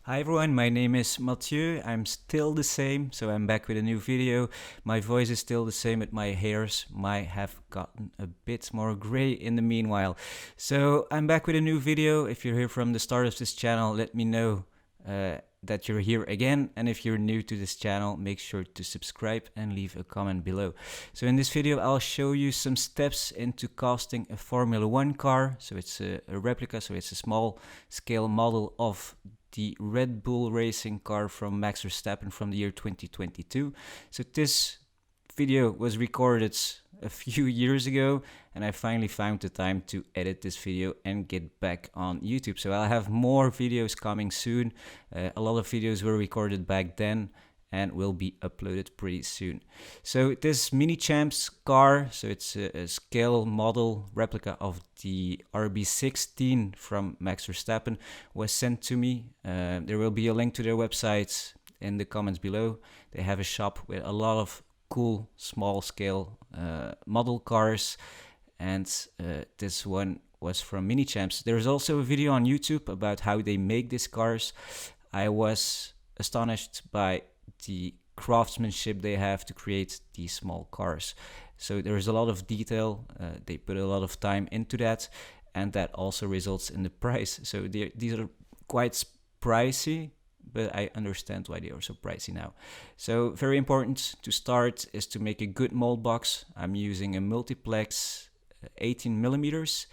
Hi everyone, my name is Mathieu. I'm still the same, so I'm back with a new video. My voice is still the same, but my hairs might have gotten a bit more gray in the meanwhile. So I'm back with a new video. If you're here from the start of this channel, let me know that you're here again. And if you're new to this channel, make sure to subscribe and leave a comment below. So in this video, I'll show you some steps into casting a Formula 1 car. So it's a replica, so it's a small scale model of the Red Bull racing car from Max Verstappen from the year 2022. So this video was recorded a few years ago, and I finally found the time to edit this video and get back on YouTube. So I'll have more videos coming soon. A lot of videos were recorded back then and will be uploaded pretty soon. So this Mini Champs car, so it's a scale model replica of the RB16 from Max Verstappen, was sent to me. There will be a link to their website in the comments below. They have a shop with a lot of cool small scale model cars, and this one was from Mini Champs. There's also a video on YouTube about how they make these cars. I was astonished by the craftsmanship they have to create these small cars. So there's a lot of detail, they put a lot of time into that, and that also results in the price. So these are quite pricey, but I understand why they are so pricey now. So very important to start is to make a good mold box. I'm using a multiplex 18 millimeters,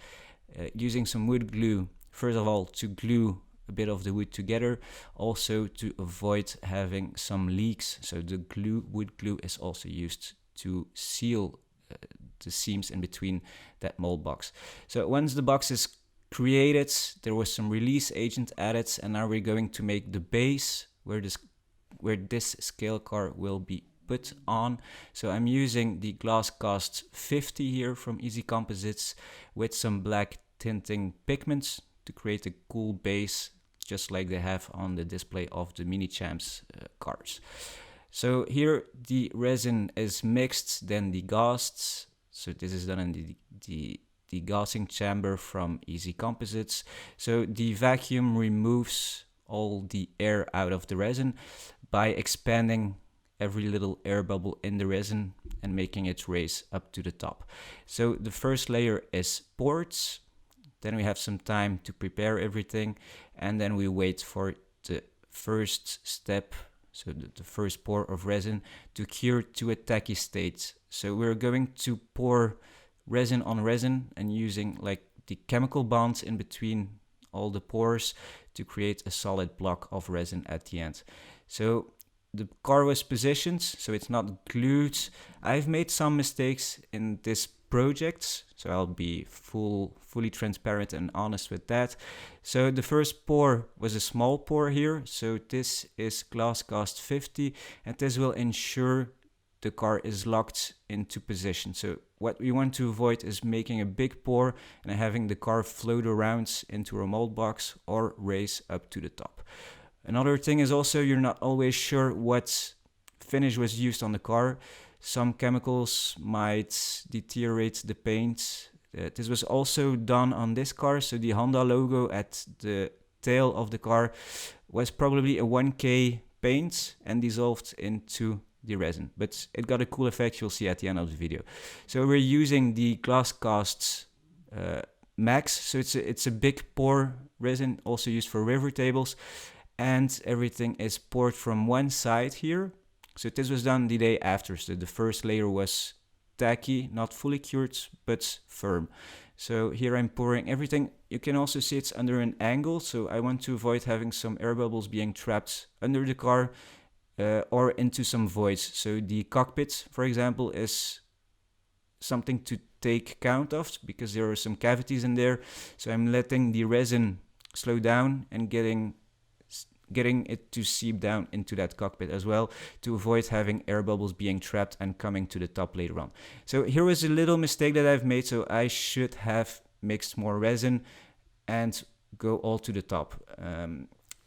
using some wood glue, first of all, to glue a bit of the wood together, also to avoid having some leaks. So the wood glue is also used to seal the seams in between that mold box. So once the box is created, there was some release agent added, and now we're going to make the base where this scale car will be put on. So I'm using the Glasscast 50 here from Easy Composites with some black tinting pigments to create a cool base, just like they have on the display of the Mini Champs cars. So here the resin is mixed, then degassed. So this is done in the degassing chamber from Easy Composites. So the vacuum removes all the air out of the resin by expanding every little air bubble in the resin and making it raise up to the top. So the first layer is poured. Then we have some time to prepare everything, and then we wait for the first step, so the first pour of resin, to cure to a tacky state. So we're going to pour resin on resin and using like the chemical bonds in between all the pores to create a solid block of resin at the end. So the car was positioned, so it's not glued. I've made some mistakes in this project, so I'll be fully transparent and honest with that. So the first pour was a small pour here, so this is Glasscast 50, and this will ensure the car is locked into position. So what we want to avoid is making a big pour and having the car float around into a mold box or raise up to the top. Another thing is also you're not always sure what finish was used on the car. Some chemicals might deteriorate the paint. This was also done on this car, so the Honda logo at the tail of the car was probably a 1K paint and dissolved into the resin, but it got a cool effect you'll see at the end of the video. So we're using the Glasscast Max, so it's a big pour resin, also used for river tables, and everything is poured from one side here. So this was done the day after, so the first layer was tacky, not fully cured, but firm. So here I'm pouring everything. You can also see it's under an angle, so I want to avoid having some air bubbles being trapped under the car or into some voids. So the cockpit, for example, is something to take count of because there are some cavities in there. So I'm letting the resin slow down and getting it to seep down into that cockpit as well to avoid having air bubbles being trapped and coming to the top later on. So here was a little mistake that I've made, so I should have mixed more resin and go all to the top.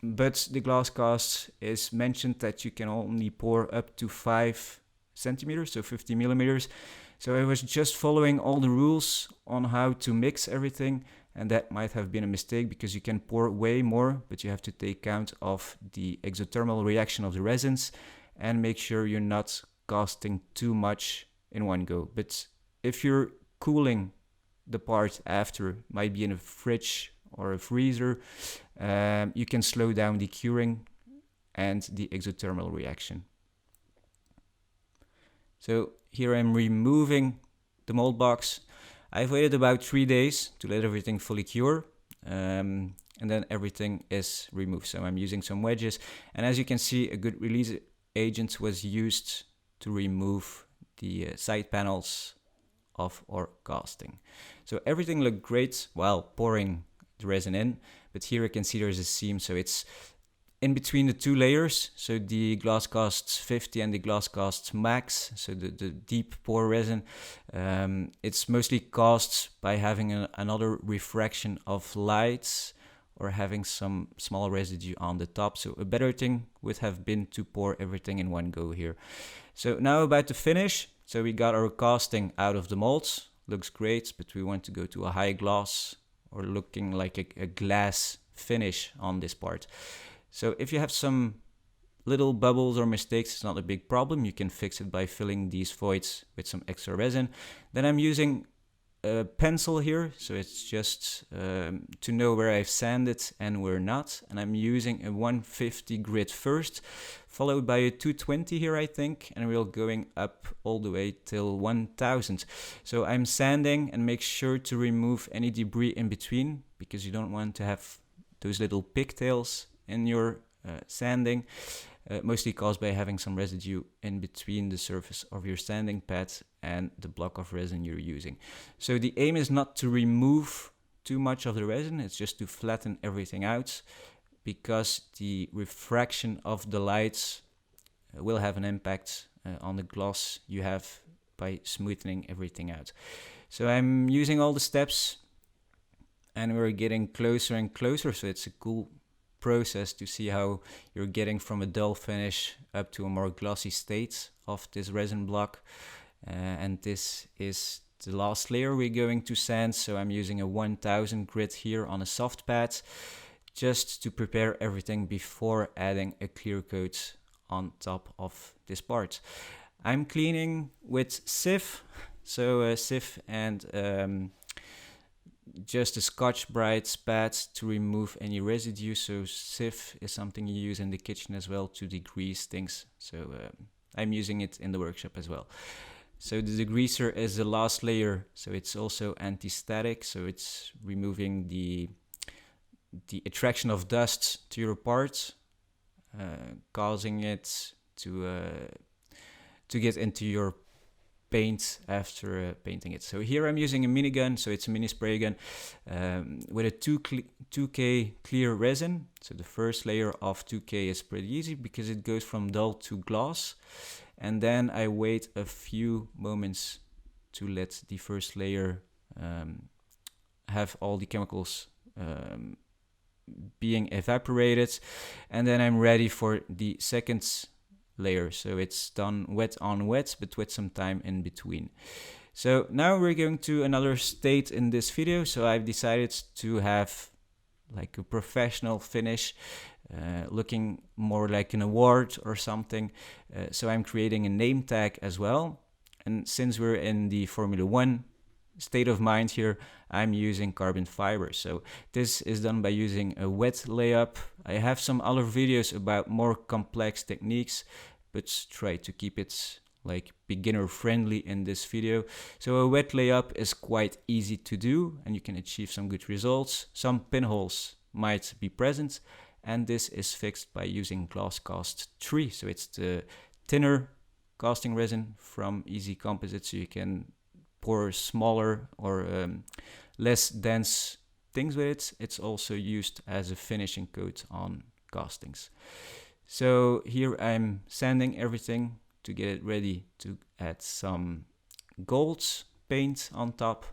But the Glasscast is mentioned that you can only pour up to 5 centimeters, so 50 millimeters. So I was just following all the rules on how to mix everything, and that might have been a mistake because you can pour way more, but you have to take count of the exothermal reaction of the resins and make sure you're not casting too much in one go. But if you're cooling the part after, might be in a fridge or a freezer, you can slow down the curing and the exothermal reaction. So here I'm removing the mold box. I've waited about 3 days to let everything fully cure, and then everything is removed. So I'm using some wedges, and as you can see, a good release agent was used to remove the side panels of our casting. So everything looked great while pouring the resin in, but here you can see there's a seam, so it's in between the two layers, so the Glasscast 50 and the Glasscast Max, so the deep pour resin, it's mostly caused by having another refraction of light or having some small residue on the top. So a better thing would have been to pour everything in one go here. So now about the finish. So we got our casting out of the molds, looks great, but we want to go to a high gloss or looking like a glass finish on this part. So if you have some little bubbles or mistakes, it's not a big problem. You can fix it by filling these voids with some extra resin. Then I'm using a pencil here, so it's just to know where I've sanded and where not. And I'm using a 150 grit first, followed by a 220 here, I think, and we're going up all the way till 1000. So I'm sanding and make sure to remove any debris in between, because you don't want to have those little pigtails in your sanding, mostly caused by having some residue in between the surface of your sanding pad and the block of resin you're using. So the aim is not to remove too much of the resin, it's just to flatten everything out, because the refraction of the lights will have an impact on the gloss you have by smoothing everything out. So I'm using all the steps and we're getting closer and closer, so it's a cool process to see how you're getting from a dull finish up to a more glossy state of this resin block. And this is the last layer we're going to sand, so I'm using a 1000 grit here on a soft pad just to prepare everything before adding a clear coat on top of this part. I'm cleaning with sieve, so sieve and just a Scotch-Brite pad to remove any residue. So sieve is something you use in the kitchen as well to degrease things. So I'm using it in the workshop as well. So the degreaser is the last layer, so it's also anti-static, so it's removing the attraction of dust to your part, causing it to get into your paint after painting it. So here I'm using a minigun, so it's a mini spray gun with a 2K clear resin. So the first layer of 2K is pretty easy because it goes from dull to gloss, and then I wait a few moments to let the first layer have all the chemicals being evaporated, and then I'm ready for the second layer. So it's done wet on wet, but with some time in between. So now we're going to another state in this video. So I've decided to have like a professional finish, looking more like an award or something. So I'm creating a name tag as well. And since we're in the Formula 1 state of mind here, I'm using carbon fiber. So this is done by using a wet layup. I have some other videos about more complex techniques, but try to keep it like beginner friendly in this video. So a wet layup is quite easy to do and you can achieve some good results. Some pinholes might be present, and this is fixed by using Glasscast 3. So it's the thinner casting resin from Easy Composites, so you can pour smaller or less dense things with it. It's also used as a finishing coat on castings. So here I'm sanding everything to get it ready to add some gold paint on top,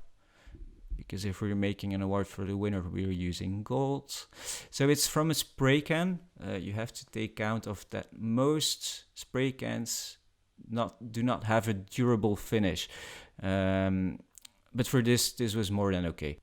because if we're making an award for the winner, we're using gold. So it's from a spray can. You have to take count of that most spray cans do not have a durable finish. But for this was more than okay.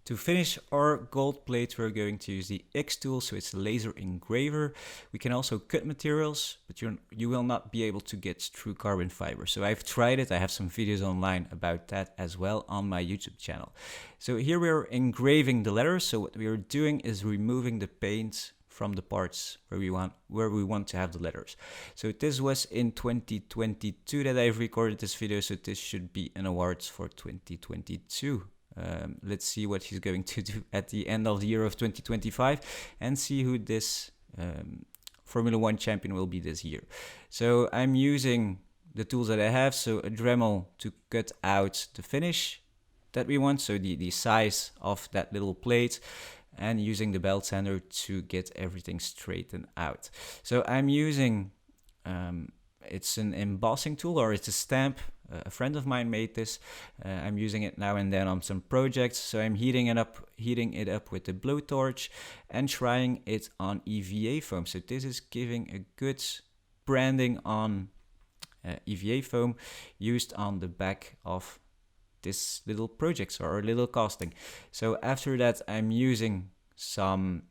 To finish our gold plate, we're going to use the X tool, so it's a laser engraver. We can also cut materials, but you will not be able to get through carbon fiber. So I've tried it. I have some videos online about that as well on my YouTube channel. So here we're engraving the letters. So what we are doing is removing the paint from the parts where we want to have the letters. So this was in 2022 that I've recorded this video, so this should be an awards for 2022. Let's see what he's going to do at the end of the year of 2025 and see who this Formula 1 champion will be this year. So I'm using the tools that I have, so a Dremel to cut out the finish that we want, so the size of that little plate, and using the belt sander to get everything straightened out. So I'm using, it's an embossing tool, or it's a stamp. A friend of mine made this. I'm using it now and then on some projects. So I'm heating it up with the blowtorch and trying it on EVA foam. So this is giving a good branding on EVA foam used on the back of this little project or little casting. So after that, I'm using some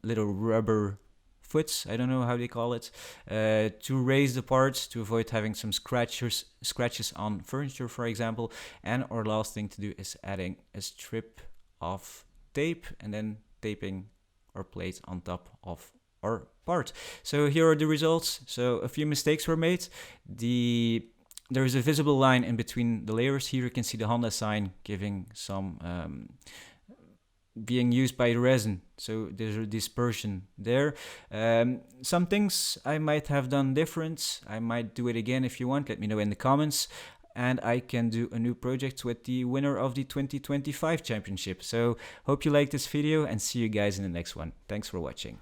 little rubber foots, I don't know how they call it, to raise the parts to avoid having some scratches on furniture, for example. And our last thing to do is adding a strip of tape and then taping our plate on top of our part. So here are the results. So a few mistakes were made. There is a visible line in between the layers. Here you can see the Honda sign giving some being used by the resin, so there's a dispersion there. Some things I might have done different. I might do it again. If you want, let me know in the comments, and I can do a new project with the winner of the 2025 championship. So hope you liked this video, and see you guys in the next one. Thanks for watching.